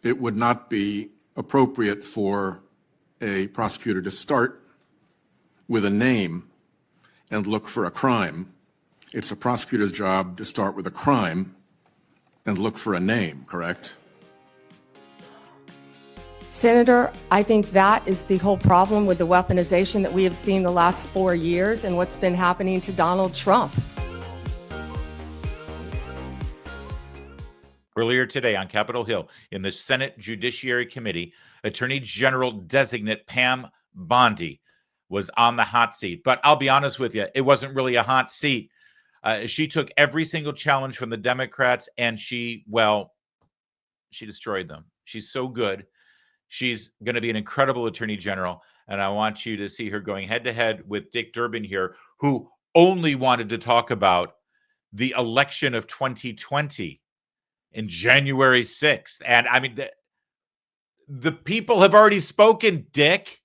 it would not be appropriate for a prosecutor to start with a name and look for a crime. It's a prosecutor's job to start with a crime and look for a name, correct? Senator, I think that is the whole problem with the weaponization that we have seen the last 4 years and what's been happening to Donald Trump. Earlier today on Capitol Hill, in the Senate Judiciary Committee, Attorney General designate Pam Bondi was on the hot seat. But I'll be honest with you, it wasn't really a hot seat. She took every single challenge from the Democrats and she destroyed them. She's so good. She's going to be an incredible attorney general. And I want you to see her going head to head with Dick Durbin here, who only wanted to talk about the election of 2020 in January 6th. And I mean, the people have already spoken, Dick.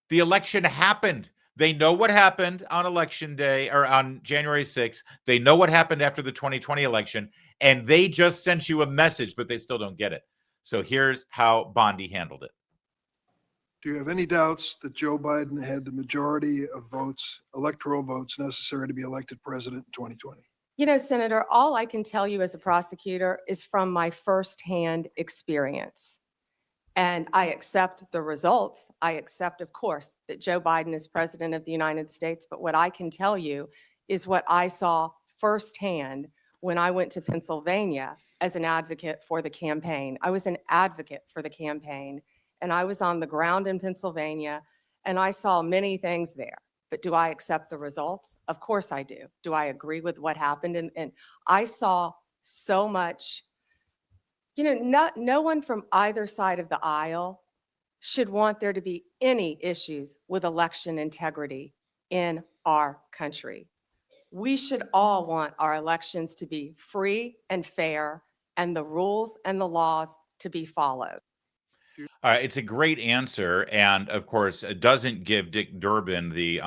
The election happened. They know what happened on election day or on January 6th. They know what happened after the 2020 election. And they just sent you a message, but they still don't get it. So here's how Bondi handled it. Do you have any doubts that Joe Biden had the majority of votes, electoral votes necessary to be elected president in 2020? You know, Senator, all I can tell you as a prosecutor is from my firsthand experience. And I accept the results. I accept, of course, that Joe Biden is president of the United States. But what I can tell you is what I saw firsthand when I went to Pennsylvania as an advocate for the campaign. I was an advocate for the campaign, and I was on the ground in Pennsylvania, and I saw many things there. But do I accept the results? Of course I do. Do I agree with what happened? And I saw so much, you know, no one from either side of the aisle should want there to be any issues with election integrity in our country. We should all want our elections to be free and fair, and the rules and the laws to be followed. It's a great answer. And of course, it doesn't give Dick Durbin the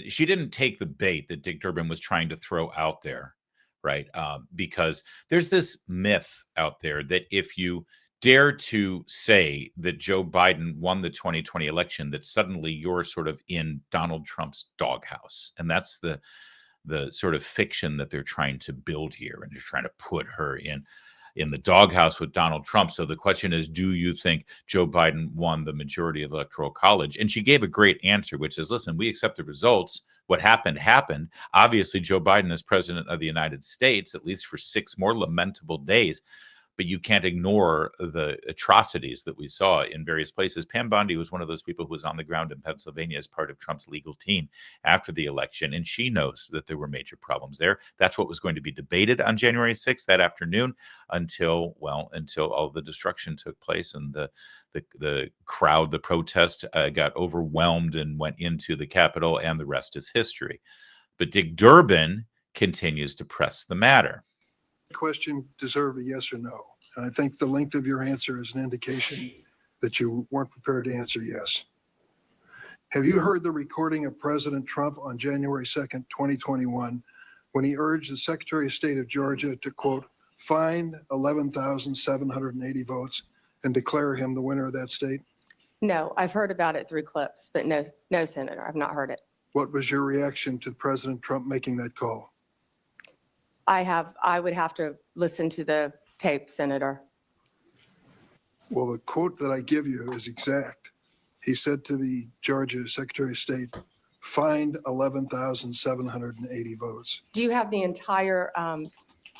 she didn't take the bait that Dick Durbin was trying to throw out there, right? Because there's this myth out there that if you dare to say that Joe Biden won the 2020 election, that suddenly you're sort of in Donald Trump's doghouse. And that's the sort of fiction that they're trying to build here. And they're trying to put her in the doghouse with Donald Trump. So the question is, do you think Joe Biden won the majority of the Electoral College? And she gave a great answer, which is, listen, we accept the results. What happened, happened. Obviously, Joe Biden is president of the United States, at least for 6 more lamentable days. But you can't ignore the atrocities that we saw in various places. Pam Bondi was one of those people who was on the ground in Pennsylvania as part of Trump's legal team after the election, and she knows that there were major problems there. That's what was going to be debated on January 6th that afternoon until all the destruction took place and the crowd, the protest got overwhelmed and went into the Capitol, and the rest is history. But Dick Durbin continues to press the matter. Question deserved a yes or no. And I think the length of your answer is an indication that you weren't prepared to answer yes. Have you heard the recording of President Trump on January 2nd, 2021, when he urged the Secretary of State of Georgia to, quote, find 11,780 votes and declare him the winner of that state? No, I've heard about it through clips, but no, Senator, I've not heard it. What was your reaction to President Trump making that call? I would have to listen to the tape, Senator. Well, the quote that I give you is exact. He said to the Georgia Secretary of State, find 11,780 votes. Do you have the entire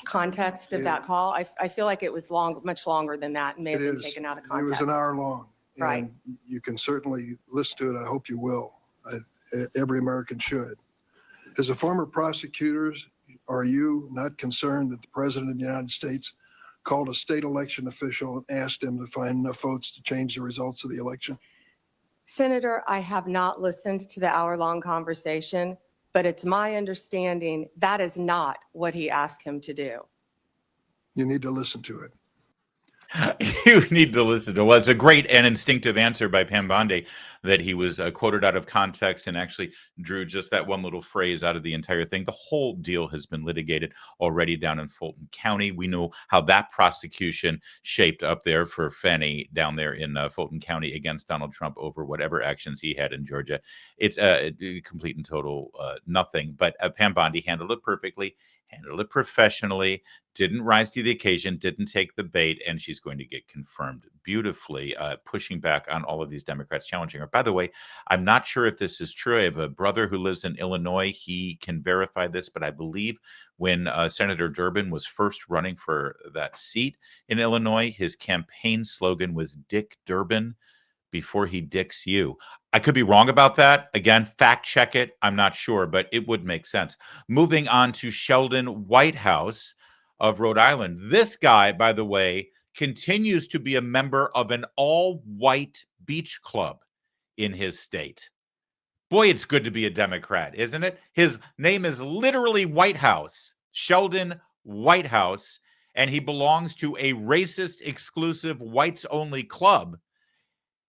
context of that call? I feel like it was much longer than that and may have been taken out of context. It was an hour long. Right. And you can certainly listen to it. I hope you will. Every American should. As a former prosecutor, are you not concerned that the President of the United States called a state election official and asked him to find enough votes to change the results of the election? Senator, I have not listened to the hour-long conversation, but it's my understanding that is not what he asked him to do. You need to listen to it. You need to listen to. Well, it's a great and instinctive answer by Pam Bondi that he was quoted out of context and actually drew just that one little phrase out of the entire thing. The whole deal has been litigated already down in Fulton County. We know how that prosecution shaped up there for Fannie down there in Fulton County against Donald Trump over whatever actions he had in Georgia. It's a complete and total nothing. But Pam Bondi handled it perfectly, handled it professionally, didn't rise to the occasion, didn't take the bait, and she's going to get confirmed beautifully, pushing back on all of these Democrats challenging her. By the way, I'm not sure if this is true. I have a brother who lives in Illinois. He can verify this, but I believe when Senator Durbin was first running for that seat in Illinois, his campaign slogan was "Dick Durbin before he dicks you." I could be wrong about that. Again, fact check it. I'm not sure, but it would make sense. Moving on to Sheldon Whitehouse of Rhode Island. This guy, by the way, continues to be a member of an all-white beach club in his state. Boy, it's good to be a Democrat, isn't it? His name is literally Whitehouse, Sheldon Whitehouse, and he belongs to a racist, exclusive, whites-only club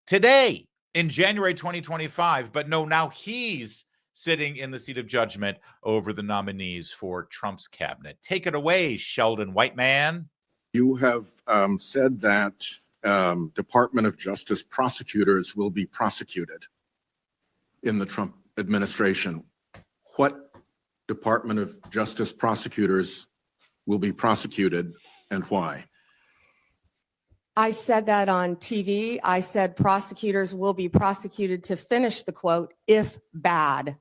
today in January 2025. But no, now he's sitting in the seat of judgment over the nominees for Trump's cabinet. Take it away, Sheldon Whiteman. You have said that Department of Justice prosecutors will be prosecuted in the Trump administration. What Department of Justice prosecutors will be prosecuted and why? I said that on TV. I said prosecutors will be prosecuted, to finish the quote, if bad.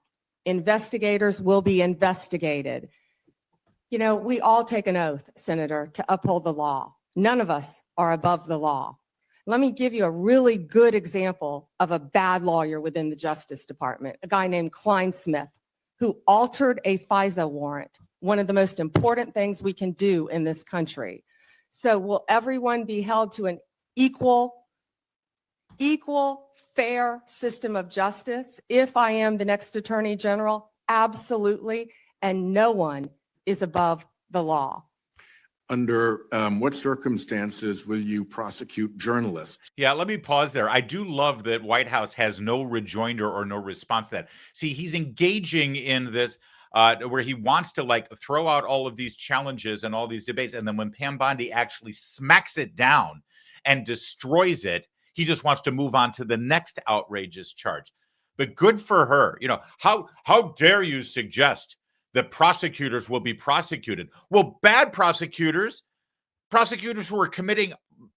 Investigators will be investigated. You know, we all take an oath, Senator, to uphold the law. None of us are above the law. Let me give you a really good example of a bad lawyer within the Justice Department, a guy named Kleinsmith, who altered a FISA warrant, one of the most important things we can do in this country. So will everyone be held to an equal, fair system of justice if I am the next Attorney General? Absolutely. And no one is above the law. Under what circumstances will you prosecute journalists? Yeah, let me pause there. I do love that Whitehouse has no rejoinder or no response to that. See, he's engaging in this where he wants to like throw out all of these challenges and all these debates. And then when Pam Bondi actually smacks it down and destroys it, he just wants to move on to the next outrageous charge. But good for her. You know, how dare you suggest that prosecutors will be prosecuted? Well, bad prosecutors who are committing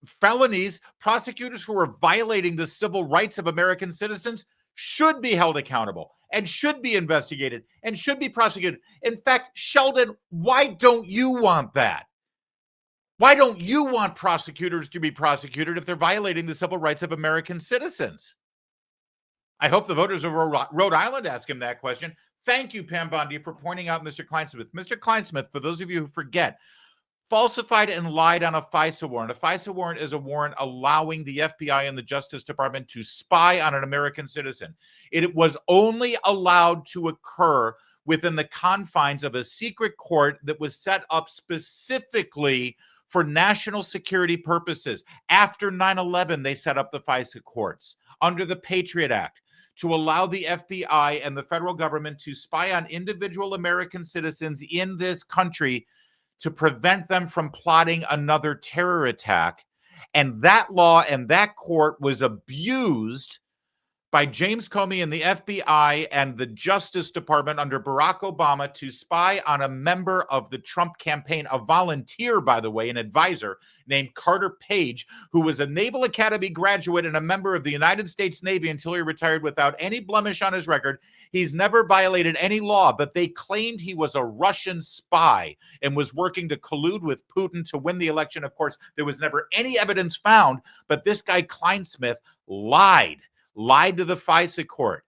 felonies, prosecutors who are violating the civil rights of American citizens should be held accountable and should be investigated and should be prosecuted. In fact, Sheldon, why don't you want that? Why don't you want prosecutors to be prosecuted if they're violating the civil rights of American citizens? I hope the voters of Rhode Island ask him that question. Thank you, Pam Bondi, for pointing out Mr. Kleinsmith. Mr. Kleinsmith, for those of you who forget, falsified and lied on a FISA warrant. A FISA warrant is a warrant allowing the FBI and the Justice Department to spy on an American citizen. It was only allowed to occur within the confines of a secret court that was set up specifically for national security purposes. After 9/11, they set up the FISA courts under the Patriot Act to allow the FBI and the federal government to spy on individual American citizens in this country to prevent them from plotting another terror attack. And that law and that court was abused by James Comey and the FBI and the Justice Department under Barack Obama to spy on a member of the Trump campaign, a volunteer, by the way, an advisor named Carter Page, who was a Naval Academy graduate and a member of the United States Navy until he retired without any blemish on his record. He's never violated any law, but they claimed he was a Russian spy and was working to collude with Putin to win the election. Of course, there was never any evidence found, but this guy Kleinsmith lied to the FISA court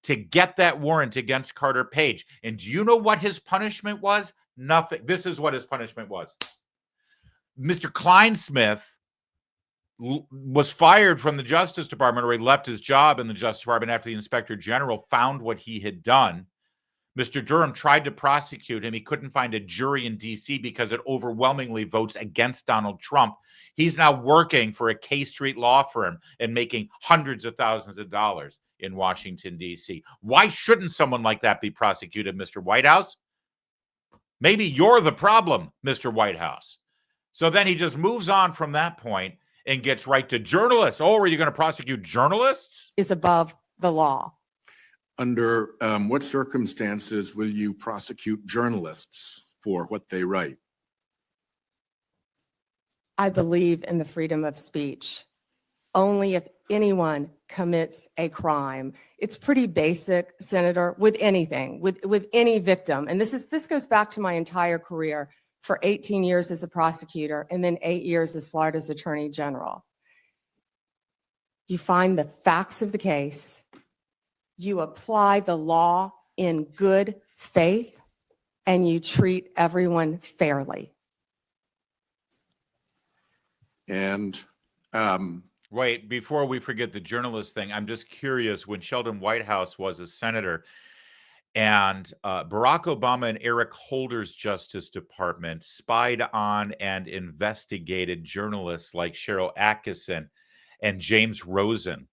to get that warrant against Carter Page. And do you know what his punishment was? Nothing. This is what his punishment was. Mr. Kleinsmith was fired from the Justice Department, or he left his job in the Justice Department after the Inspector General found what he had done. Mr. Durham tried to prosecute him. He couldn't find a jury in D.C. because it overwhelmingly votes against Donald Trump. He's now working for a K Street law firm and making hundreds of thousands of dollars in Washington, D.C. Why shouldn't someone like that be prosecuted, Mr. White House? Maybe you're the problem, Mr. White House. So then he just moves on from that point and gets right to journalists. Oh, are you going to prosecute journalists? Is above the law. Under what circumstances will you prosecute journalists for what they write? I believe in the freedom of speech. Only if anyone commits a crime. It's pretty basic, Senator, with anything, with any victim. And this goes back to my entire career for 18 years as a prosecutor and then 8 years as Florida's Attorney General. You find the facts of the case, you apply the law in good faith, and you treat everyone fairly. And wait, before we forget the journalist thing, I'm just curious, when Sheldon Whitehouse was a senator and Barack Obama and Eric Holder's Justice Department spied on and investigated journalists like Cheryl Atkinson and James Rosen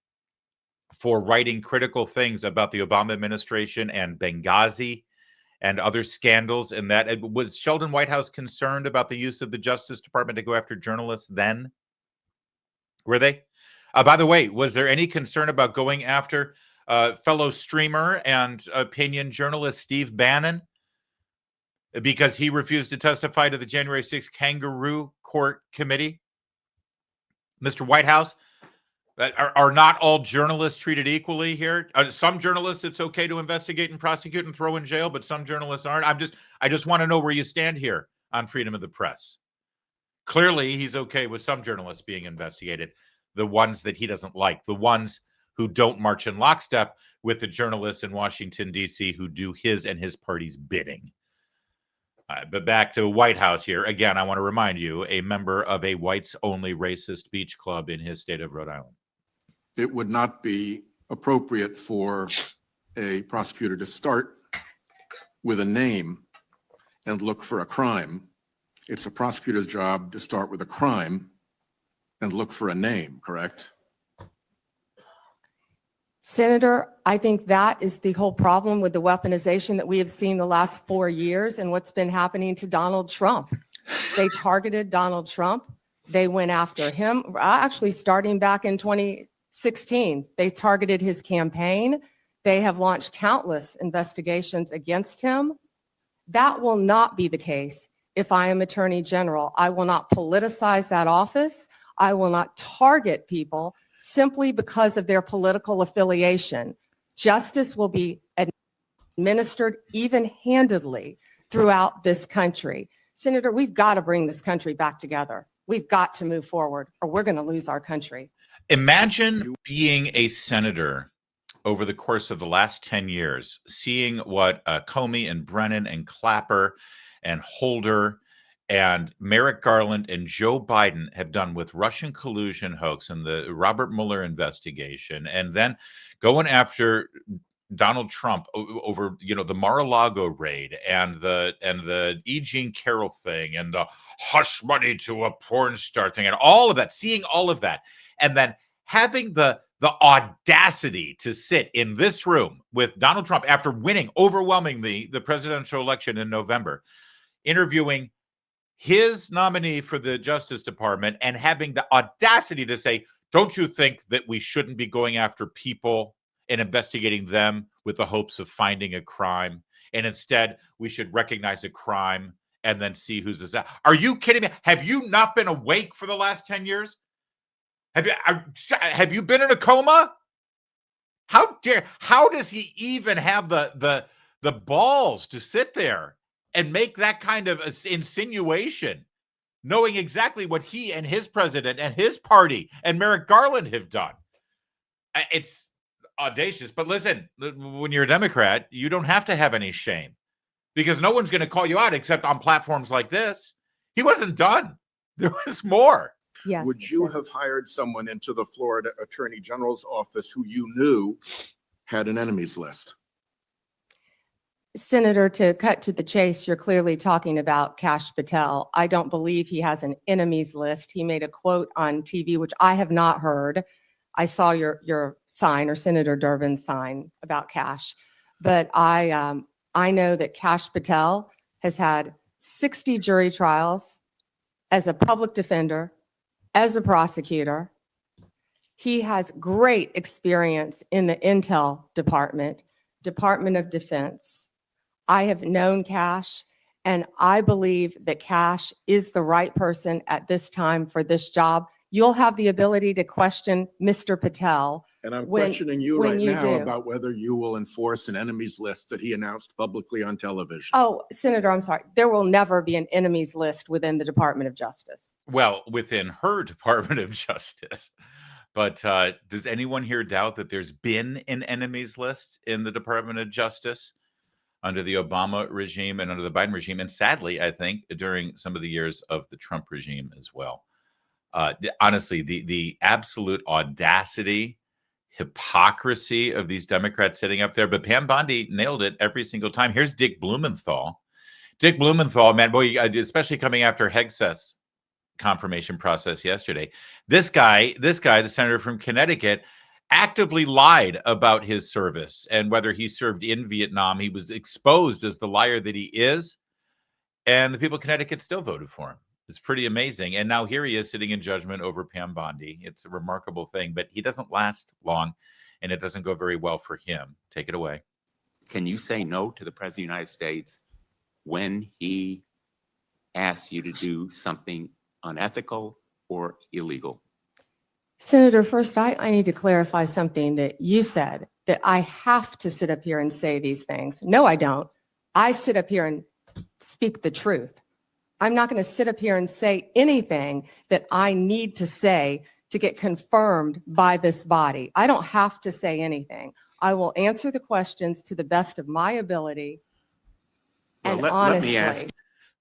for writing critical things about the Obama administration and Benghazi and other scandals, and that was Sheldon Whitehouse concerned about the use of the Justice Department to go after journalists then? Were they? By the way, was there any concern about going after fellow streamer and opinion journalist Steve Bannon because he refused to testify to the January 6th Kangaroo Court Committee? Mr. Whitehouse, are not all journalists treated equally here? Some journalists, it's okay to investigate and prosecute and throw in jail, but some journalists aren't. I just want to know where you stand here on freedom of the press. Clearly, he's okay with some journalists being investigated, the ones that he doesn't like, the ones who don't march in lockstep with the journalists in Washington, D.C., who do his and his party's bidding. But back to White House here. Again, I want to remind you, a member of a whites-only racist beach club in his state of Rhode Island. it would not be appropriate for a prosecutor to start with a name and look for a crime. It's a prosecutor's job to start with a crime and look for a name, correct? Senator, I think that is the whole problem with the weaponization that we have seen the last 4 years and what's been happening to Donald Trump. They targeted Donald Trump. They went after him, actually starting back in 2016. They targeted his campaign. They have launched countless investigations against him. That will not be the case if I am Attorney General. I will not politicize that office. I will not target people simply because of their political affiliation. Justice will be administered even-handedly throughout this country. Senator, we've got to bring this country back together. We've got to move forward, or we're going to lose our country. Imagine being a senator over the course of the last 10 years, seeing what Comey and Brennan and Clapper and Holder and Merrick Garland and Joe Biden have done with Russian collusion hoax and the Robert Mueller investigation, and then going after Donald Trump over, the Mar-a-Lago raid and the E. Jean Carroll thing and the hush money to a porn star thing and all of that, seeing all of that, and then having the audacity to sit in this room with Donald Trump after winning overwhelmingly the presidential election in November, interviewing his nominee for the Justice Department and having the audacity to say, don't you think that we shouldn't be going after people and investigating them with the hopes of finding a crime? And instead, we should recognize a crime and then see who's this. Are you kidding me? Have you not been awake for the last 10 years? Have you been in a coma? How does he even have the balls to sit there and make that kind of insinuation, knowing exactly what he and his president and his party and Merrick Garland have done? It's audacious. But listen, when you're a Democrat, you don't have to have any shame because no one's going to call you out except on platforms like this. He wasn't done. There was more. Yes. Would you have hired someone into the Florida Attorney General's office who you knew had an enemies list? Senator, to cut to the chase, you're clearly talking about Kash Patel. I don't believe he has an enemies list. He made a quote on TV, which I have not heard. I saw your sign, or Senator Durbin's sign, about Kash, but I know that Kash Patel has had 60 jury trials as a public defender, as a prosecutor. He has great experience in the Intel Department, Department of Defense. I have known Kash, and I believe that Kash is the right person at this time for this job. You'll have the ability to question Mr. Patel. And I'm when- questioning you when right you now do. about whether you will enforce an enemies list that he announced publicly on television. Oh, Senator, I'm sorry. There will never be an enemies list within the Department of Justice. Well, within her Department of Justice. But does anyone here doubt that there's been an enemies list in the Department of Justice under the Obama regime and under the Biden regime? And sadly, I think during some of the years of the Trump regime as well. Honestly, the absolute audacity, hypocrisy of these Democrats sitting up there. But Pam Bondi nailed it every single time. Here's Dick Blumenthal. Dick Blumenthal, man, boy, especially coming after Hegseth's confirmation process yesterday. This guy, the senator from Connecticut, actively lied about his service and whether he served in Vietnam. He was exposed as the liar that he is. And the people of Connecticut still voted for him. It's pretty amazing. And now here he is sitting in judgment over Pam Bondi. It's a remarkable thing, but he doesn't last long and it doesn't go very well for him. Take it away. Can you say no to the President of the United States when he asks you to do something unethical or illegal? Senator, first, I need to clarify something that you said, that I have to sit up here and say these things. No, I don't. I sit up here and speak the truth. I'm not going to sit up here and say anything that I need to say to get confirmed by this body. I don't have to say anything. I will answer the questions to the best of my ability and Well, let honestly. me ask.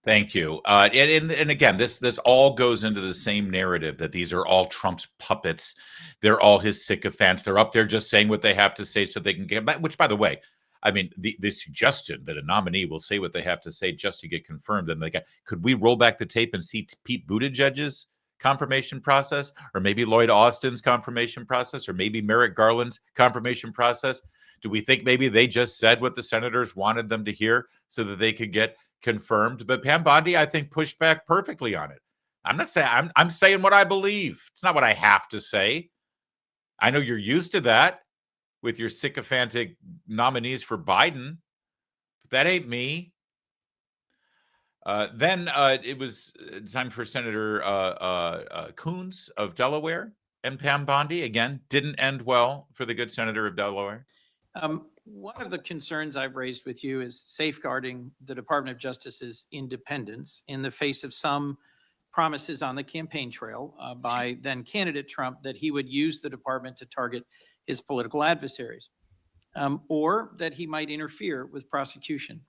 Thank you. And again, this all goes into the same narrative that these are all Trump's puppets. They're all his sycophants. They're up there just saying what they have to say so they can get back, which, by the way, I mean, the suggestion that a nominee will say what they have to say just to get confirmed. And could we roll back the tape and see Pete Buttigieg's confirmation process, or maybe Lloyd Austin's confirmation process, or maybe Merrick Garland's confirmation process? Do we think maybe they just said what the senators wanted them to hear so that they could get confirmed? But Pam Bondi, I think, pushed back perfectly on it. I'm not saying I'm saying what I believe. It's not what I have to say. I know you're used to that with your sycophantic nominees for Biden, but that ain't me. Then it was time for Senator Coons of Delaware, and Pam Bondi again didn't end well for the good senator of Delaware. One of the concerns I've raised with you is safeguarding the Department of Justice's independence in the face of some promises on the campaign trail by then candidate Trump that he would use the department to target his political adversaries, or that he might interfere with prosecution.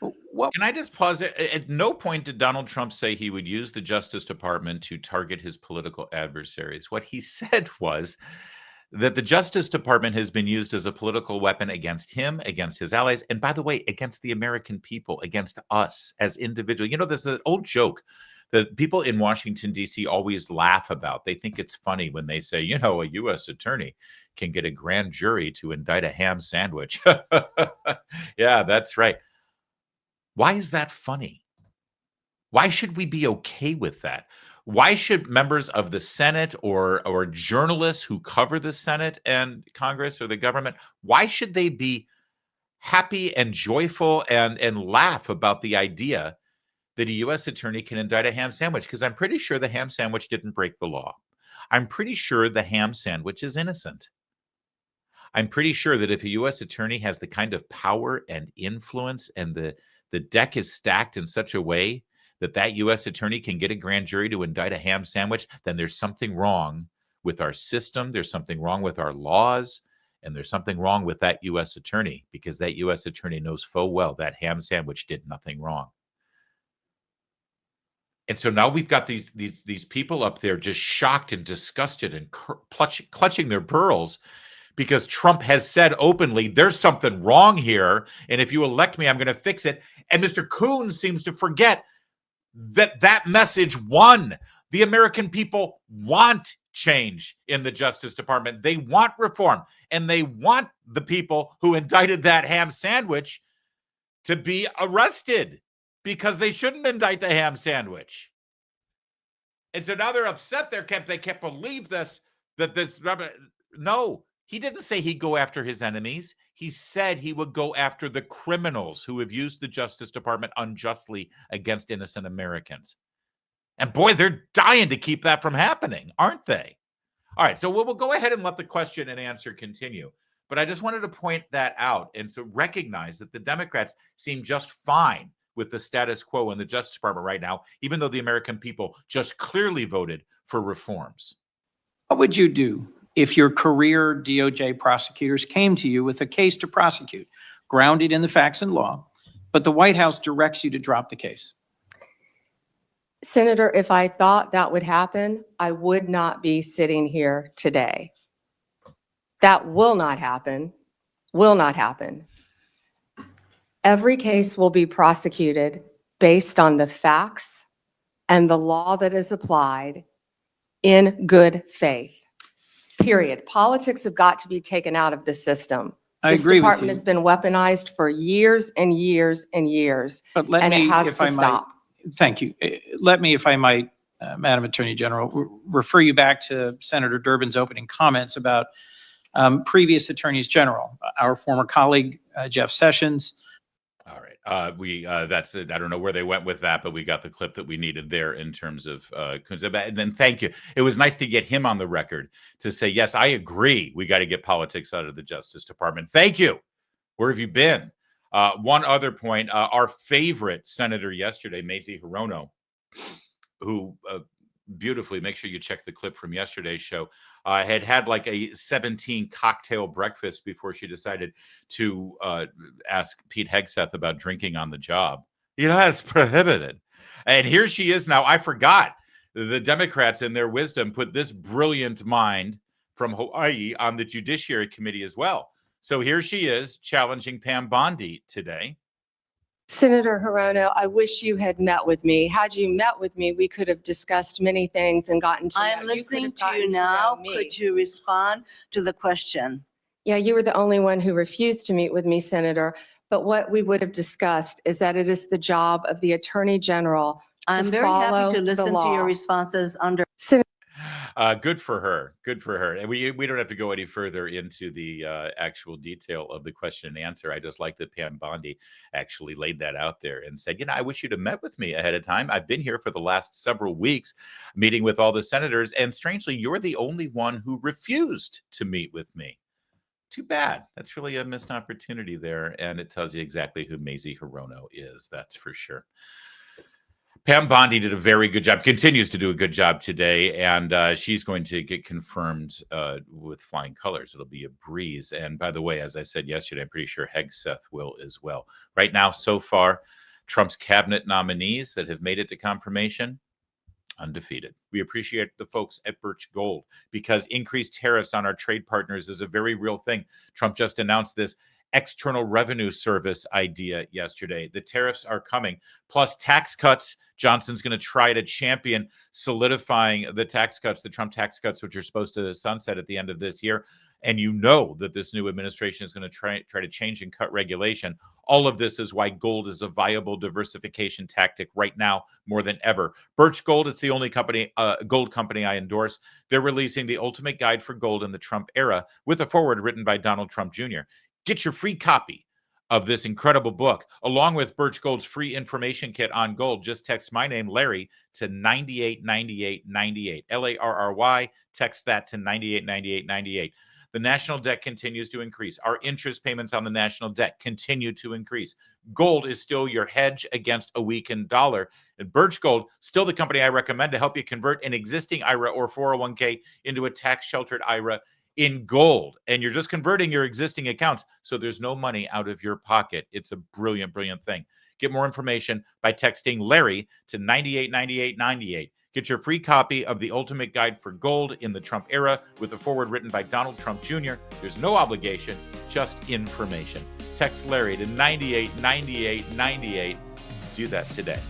Can I just pause it? At no point did Donald Trump say he would use the Justice Department to target his political adversaries. What he said was that the Justice Department has been used as a political weapon against him, against his allies, and by the way, against the American people, against us as individuals. You know, there's an old joke that people in Washington, D.C. always laugh about. They think it's funny when they say, you know, a U.S. attorney can get a grand jury to indict a ham sandwich. Yeah, that's right. Why is that funny? Why should we be okay with that? Why should members of the Senate or journalists who cover the Senate and Congress or the government, why should they be happy and joyful and laugh about the idea that a U.S. attorney can indict a ham sandwich? Because I'm pretty sure the ham sandwich didn't break the law. I'm pretty sure the ham sandwich is innocent. I'm pretty sure that if a U.S. attorney has the kind of power and influence and the deck is stacked in such a way that that U.S. attorney can get a grand jury to indict a ham sandwich, then there's something wrong with our system. There's something wrong with our laws. And there's something wrong with that U.S. attorney, because that U.S. attorney knows full well that ham sandwich did nothing wrong. And so now we've got these people up there just shocked and disgusted and clutching their pearls because Trump has said openly, there's something wrong here. And if you elect me, I'm going to fix it. And Mr. Coons seems to forget that message won. The American people want change in the Justice Department. They want reform, and they want the people who indicted that ham sandwich to be arrested, because they shouldn't indict the ham sandwich. And so now they're upset. They can't believe this, no, he didn't say he'd go after his enemies. He said he would go after the criminals who have used the Justice Department unjustly against innocent Americans. And boy, they're dying to keep that from happening, aren't they? All right, so we'll go ahead and let the question and answer continue. But I just wanted to point that out, and so recognize that the Democrats seem just fine with the status quo in the Justice Department right now, even though the American people just clearly voted for reforms. What would you do if your career DOJ prosecutors came to you with a case to prosecute, grounded in the facts and law, but the White House directs you to drop the case? Senator, if I thought that would happen, I would not be sitting here today. That will not happen, will not happen. Every case will be prosecuted based on the facts and the law that is applied in good faith, period. Politics have got to be taken out of the system. I This agree with department you. has been weaponized for years and years and years, But let and me, it has if to I might, stop. thank you. Let me, if I might, Madam Attorney General, refer you back to Senator Durbin's opening comments about previous attorneys general, our former colleague, Jeff Sessions. All right. That's it. I don't know where they went with that, but we got the clip that we needed there in terms of Coons. And then thank you. It was nice to get him on the record to say, yes, I agree. We got to get politics out of the Justice Department. Thank you. Where have you been? One other point, our favorite senator yesterday, Mazie Hirono, who beautifully, make sure you check the clip from yesterday's show, had like a 17 cocktail breakfast before she decided to ask Pete Hegseth about drinking on the job. You know, that's prohibited. And here she is now. I forgot the Democrats in their wisdom put this brilliant mind from Hawaii on the Judiciary Committee as well. So here she is challenging Pam Bondi today. Senator Hirono, I wish you had met with me. Had you met with me, we could have discussed many things and gotten to know. I am You could listening have to you gotten to now. know me. Could you respond to the question? Yeah, you were the only one who refused to meet with me, Senator. But what we would have discussed is that it is the job of the Attorney General to I'm very follow happy to the listen to law. your responses under. Good for her. Good for her. And we don't have to go any further into the actual detail of the question and answer. I just like that Pam Bondi actually laid that out there and said, I wish you'd have met with me ahead of time. I've been here for the last several weeks meeting with all the senators. And strangely, you're the only one who refused to meet with me. Too bad. That's really a missed opportunity there. And it tells you exactly who Mazie Hirono is. That's for sure. Pam Bondi did a very good job, continues to do a good job today, and she's going to get confirmed with flying colors. It'll be a breeze. And by the way, as I said yesterday, I'm pretty sure Hegseth will as well. Right now, so far, Trump's cabinet nominees that have made it to confirmation, undefeated. We appreciate the folks at Birch Gold because increased tariffs on our trade partners is a very real thing. Trump just announced this external revenue service idea yesterday. The tariffs are coming, plus tax cuts. Johnson's going to try to champion solidifying the tax cuts, the Trump tax cuts, which are supposed to sunset at the end of this year. And you know that this new administration is going to try to change and cut regulation. All of this is why gold is a viable diversification tactic right now more than ever. Birch Gold, it's the only company, gold company I endorse. They're releasing the ultimate guide for gold in the Trump era with a foreword written by Donald Trump Jr. Get your free copy of this incredible book, along with Birch Gold's free information kit on gold. Just text my name, Larry, to 989898. Larry, text that to 989898. The national debt continues to increase. Our interest payments on the national debt continue to increase. Gold is still your hedge against a weakened dollar. And Birch Gold, still the company I recommend to help you convert an existing IRA or 401k into a tax-sheltered IRA in gold. And you're just converting your existing accounts, so there's no money out of your pocket. It's a brilliant, brilliant thing. Get more information by texting Larry to 989898. Get your free copy of The Ultimate Guide for Gold in the Trump Era with a foreword written by Donald Trump Jr. There's no obligation, just information. Text Larry to 989898. Do that today.